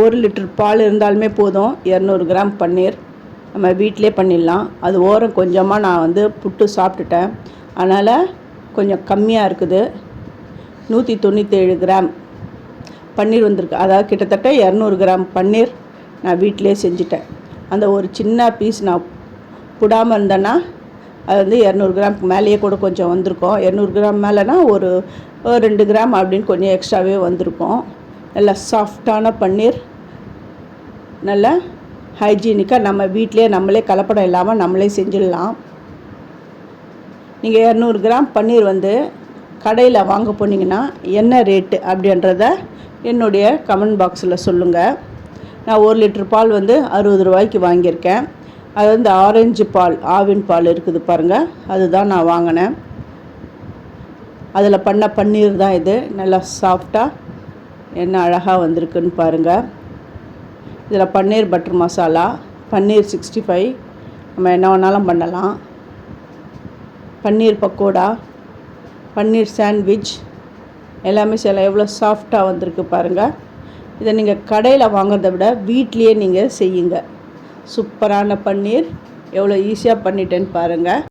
1 litre பால் இருந்தாலுமே போதும். 200 gram பன்னீர் நம்ம வீட்டிலே பண்ணிடலாம். அது ஓரம் கொஞ்சமாக நான் வந்து புட்டு சாப்பிட்டுட்டேன், அதனால் கொஞ்சம் கம்மியாக இருக்குது. 197 கிராம் பன்னீர் வந்திருக்கு. அதாவது கிட்டத்தட்ட 200 கிராம் பன்னீர் நான் வீட்டிலே செஞ்சுட்டேன். அந்த ஒரு சின்ன பீஸ் நான் புடாமல் இருந்தேன்னா அது வந்து 200 கிராமுக்கு மேலேயே கூட கொஞ்சம் வந்திருக்கும். 200 கிராம் மேலேனா ஒரு 2 கிராம் அப்படின்னு கொஞ்சம் எக்ஸ்ட்ராவே வந்திருக்கும். நல்லா சாஃப்டான பன்னீர், நல்லா ஹைஜீனிக்காக நம்ம வீட்டிலே நம்மளே கலப்படம் இல்லாமல் நம்மளே செஞ்சிடலாம். நீங்கள் 200 கிராம் பன்னீர் வந்து கடையில் வாங்க போனீங்கன்னா என்ன ரேட்டு அப்படின்றத என்னுடைய கமெண்ட் பாக்ஸில் சொல்லுங்கள். நான் 1 லிட்டர் பால் வந்து 60 ரூபாய்க்கு வாங்கியிருக்கேன். அது வந்து ஆரஞ்சு பால், ஆவின் பால் இருக்குது பாருங்கள், அதுதான் நான் வாங்கினேன். அதில் பண்ண பன்னீர் தான் இது. நல்லா சாஃப்டாக என்ன அழகாக வந்திருக்குன்னு பாருங்கள். இதில் பன்னீர் பட்டர் மசாலா, பன்னீர் 65 நம்ம என்ன வேணாலும் பண்ணலாம், பன்னீர் பக்கோடா, பன்னீர் சாண்ட்விச் எல்லாமே செய்யலாம். எவ்வளோ சாஃப்டாக வந்திருக்கு பாருங்கள். இதை நீங்கள் கடையில் வாங்குறத விட வீட்லேயே நீங்கள் செய்யுங்க. சூப்பரான பன்னீர் எவ்வளோ ஈஸியாக பண்ணிட்டேன்னு பாருங்கள்.